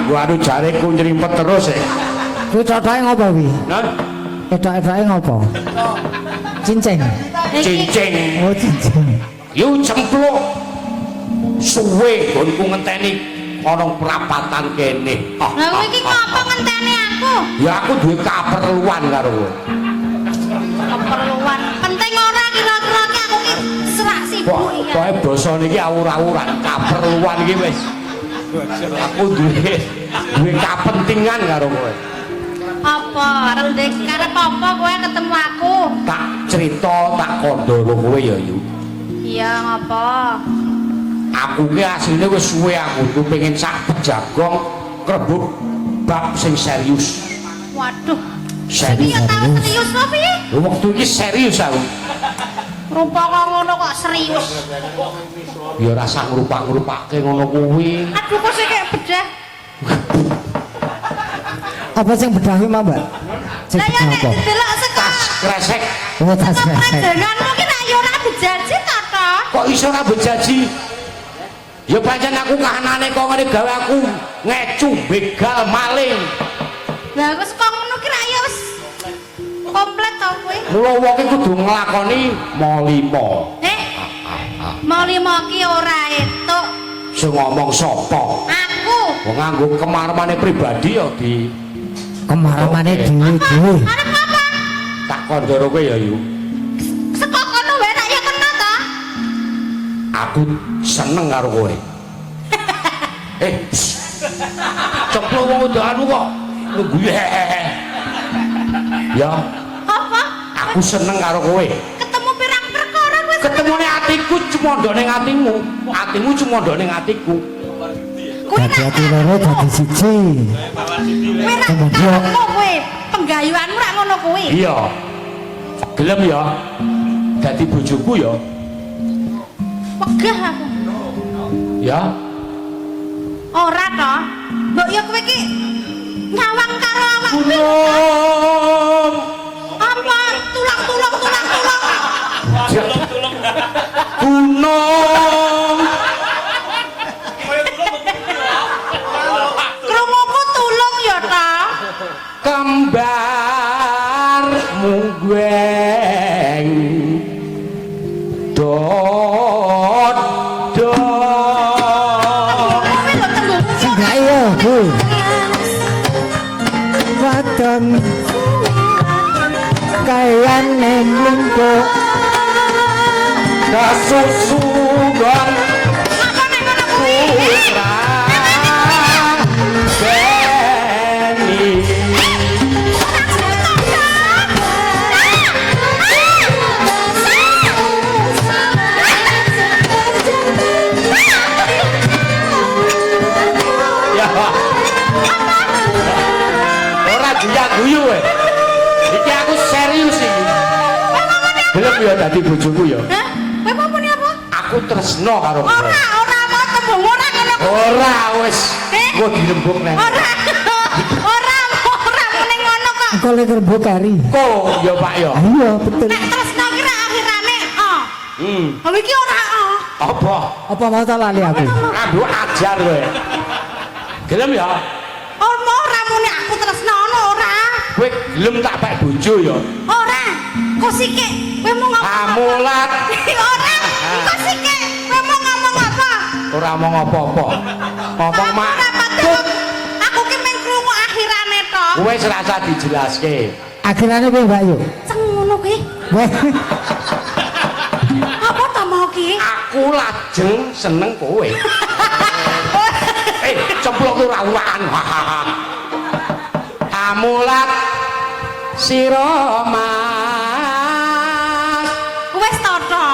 nganggo anu jareku nyrimpet terus e. Kuwi cothoke ngopo kuwi? Nah, Etok-etoke ngopo? Cincin. cincin. Oh, cincin. Yu cempluk suwe gonku ngenteni ana prapatan kene. Lah kowe iki ngopo ngenteni aku? Ya aku duwe kaperluan karo kowe. Keperluan penting ora kira-kira ki aku ki serak sibuk iki. Pokoke basa niki awur-awuran kaperluan iki wis. Aku duwe kapentingan karo kowe. Apa? Arep ndek karep apa kowe ketemu aku? Tak cerita tak kandha kowe ya Yu. Iya ngapa? Aku ki asline wis suwe aku pengen sak jagong krebuk bab sing serius. Waduh. Serius. Iya tau serius lho piye? Waktu iki serius aku. Rupa kok ngono kok serius. Ya rasa ngrupak-ngrupake ngono kuwi. Aduh kok sik kayak bedah. Apa sing bedahi Mbak? Lah ya nek delok saka Kresek. Oh, tas kresek. janganmu ki nek ya ora bejaji ta to? Kok iso ora bejaji? Ya pancen aku kahanane kok ngene gawe aku ngecu, begal, maling. Lah wis kok ngono ki ra ya wis komplit to kowe. Mula wong iki kudu nglakoni molimo. Mau lima ki ora etuk. Sing ngomong sapa? Aku. Wong nganggo kemarmane pribadi ya di Kemaramane dhewe-dhewe. Arep apa? tak kandha kowe ya Yu. Saka kono wae nek ya kena ta? Aku seneng karo kowe. Ceplok wong anu kok nunggu ya. Apa? Aku seneng karo kowe. Ketemu pirang perkara kowe. Ketemune atiku cumondho ning atimu. Atimu cumondho ning atiku. Dadi ati loro dadi siji. Kowe ra Kemudian kowe penggayuanmu ra ngono kuwi. Iya. Gelem ya. Dadi bojoku ya. Wegah aku. Ya. Ora to. Mbok ya kowe iki nyawang karo awakmu. Tulung. Apa tulang. Gunung. Krunguku tulung ya ta. Kembarmu gweng dodok Kowe lho tembungmu. sing gak iya, Bu. Wadon kayan nemlungkuk kasusugon Apa nek ngono kuwi? putra Beni ya ora guyu kowe iki aku serius iki gelem ya dadi bojoku ya Hah? Kowe mau muni apa? aku tresno karo kowe Ora mau tembung ora ngono kuwi. ora wis engko dirembuk neh Ora muni ngono kok. engko le kerbuk kari. kok ya Pak ya Iya, betul. Nek tresno ki ra akhirane oh. Iki ora oh. apa Apa mau tak lali aku? nganggo ajar kowe gelem ya Ora muni aku tresno ora. kowe gelem tak pek bojo ya Ora. Kok sikik kowe mau ngomong amulat Ora. Kok sikik kowe mau ngomong apa? ora mau apa-apa ngomong mak Aku ki men krungu akhirane to. kowe serasa dijelaske Akhirane piye, Mbak Yu? Ceng ngono kuwi. Weh, Apa to mau ki? aku lajeng seneng kowe ceplok ora-uraan amulat sira mas Wis to to.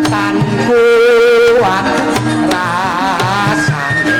tan kuat rasane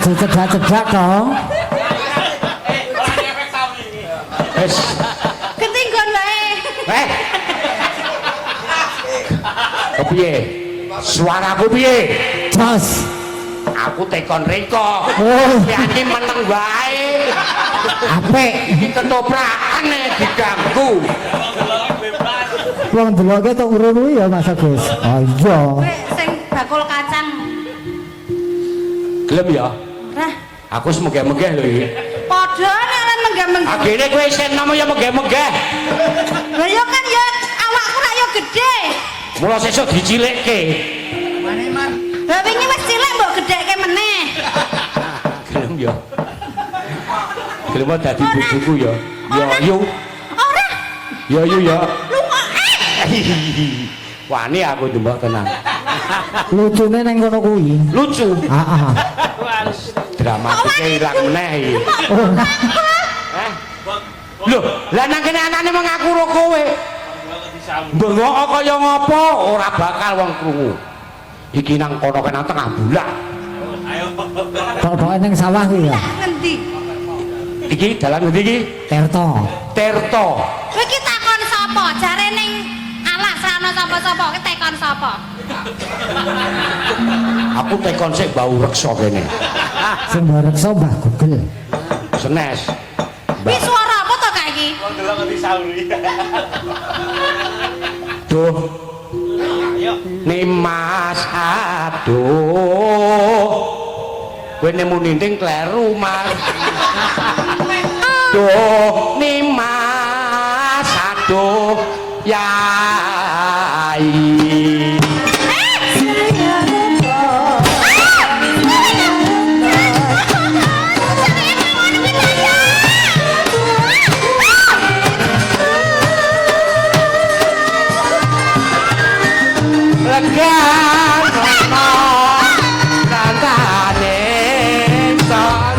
Aja cedak-cedak dong. Wis. Ketinggon wae. Kepiye? Suaraku piye? Jos. Aku tekon reko. Oh. Yani meneng wae. Apik. Iki ketoprakan diganggu. Wong deloke tok urun ya Mas Agus. Oh iya. Kowe sing bakul kacang. Gelem ya? Ora. Aku semegeh-megeh lho iki. Padha nek lan menggah-menggah. Agene kowe sen nomo ya megeh-megeh. Lah ya kan ya awakku rak ya gedhe. Mula sesuk dicilikke. Lah wingi wis cilik mbok gedhekke meneh. Gelem ya. Gelem dadi bubuku ya. Ya yo. Ora. Ya yo ya. Lunga. Wani aku ndembok tenan. Lucune ning kono kuwi. Lucu. Heeh. Dramatike ilang meneh iki. Ora. Lho, lah nang kene anane mengaku karo kowe. Bengok kaya ngopo ora bakal wong krungu. Iki nang kono kena tengah bulak. Tok-toke ning sawah kuwi ya. Ngendi? Iki dalan ngendi iki? Terto. Tirta. Kowe iki takon sapa? Jare ning alas ra ono sapa-sapa, kowe takon sapa? Aku tekon sik bau reksa kene. Sing reksa Mbah Google. Senes. Wi swara apa to kak iki? Duh. Nimas aduh. Kowe nemu ninting kleru, Mas. Duh, Nimas aduh. Yai. Legan ono kantane son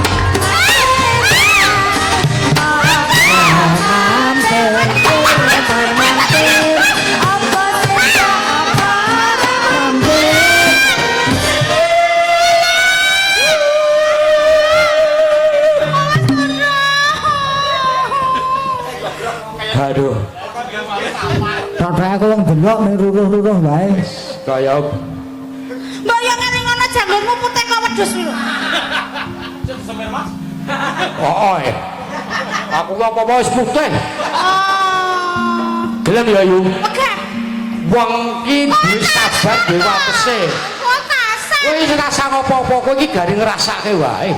aduh Tok-toke aku wong delok ning ruruh-ruruh wae. kaya Mbok yo ngene ngono janggonmu putih kok wedhus lho. oh aku kok apa wis putih Oh. gelem ya yu Megah. wong iki duwe sahabat duwe watese Kok kasar. kowe iki rasa apa-apa kowe iki garing ngrasake wae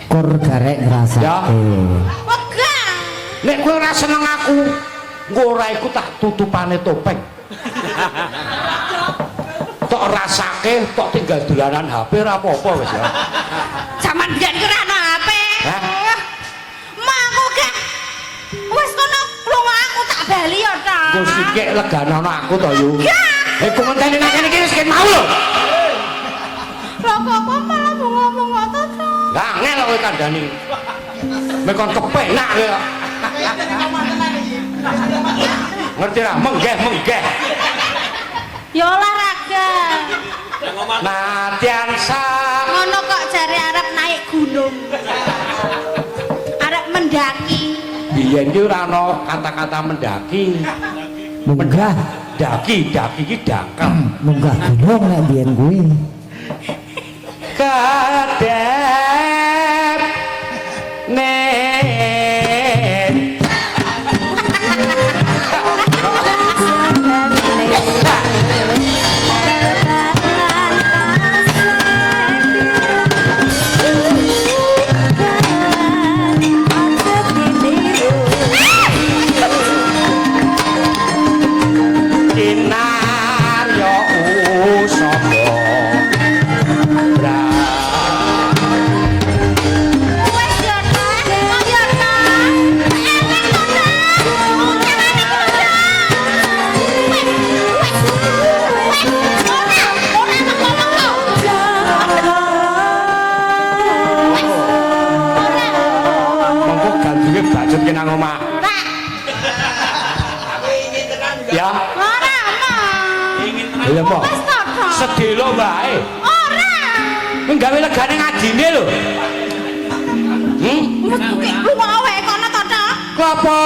Kur garek ngrasake. Ya. Megah. nek kowe ora seneng aku engko ora iku tak tutupane topeng tok rasake tok tinggal dolanan HP ora apa-apa wis ya Zaman biyen ki ora ana HP. Hah? Maku gak wis kono lunga aku tak bali ya ta. engko sikik leganono aku to yu iku ngenteni nang kene iki wis ket mau lho Lah kok malah bunga-bunga to, Tru? lah ngel kowe kandhani mekon kepenak kowe ngerti ra menggeh Ya olahraga. nadyan sa Ngono kok jare arep naik gunung. Arep mendaki. biyen ki ora ana kata-kata mendaki Munggah, daki iki dangkal munggah gunung nek biyen kuwi. kadep nen kinar yo usapa Wes yo ta, kok yo ta. Enek to ta. Jangan iki to. mengko gandunge bacet ki nang omah Ora, ya ora ana. lha apa Wes to ta. sedelo wae Ora. nggawe legane ngajine lho. Lunga wae kono to, Tok. Klapa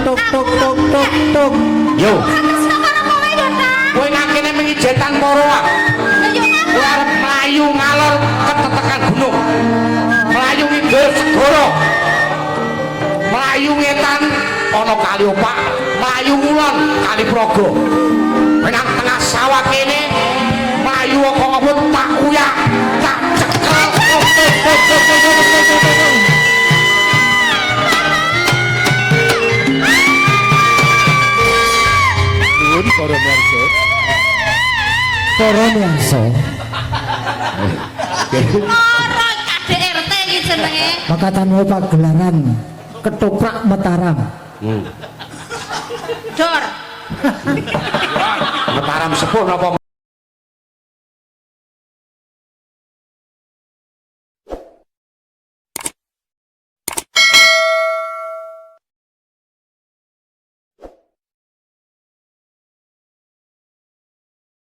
tuk tuk tuk tuk tuk. yo Tresno karo kowe yo, Tok. kowe ngakene mengijetan moro ah. Lah yo ngapa? Kowe arep mlayu ngalor ketetekan gunung. Mlayu ngidul segara. Mlayu ngetan ana kali opak, mlayu ngulon kali praga. Menang tengah sawah kene mlayu kok ngobot tak uyak, tak cekel. Nuwun para miyarsa. Para miyarsa. Ora KDRT iki jenenge. Makatan wae pagelaran ketoprak Mataram. Dor. Mataram sepuh napa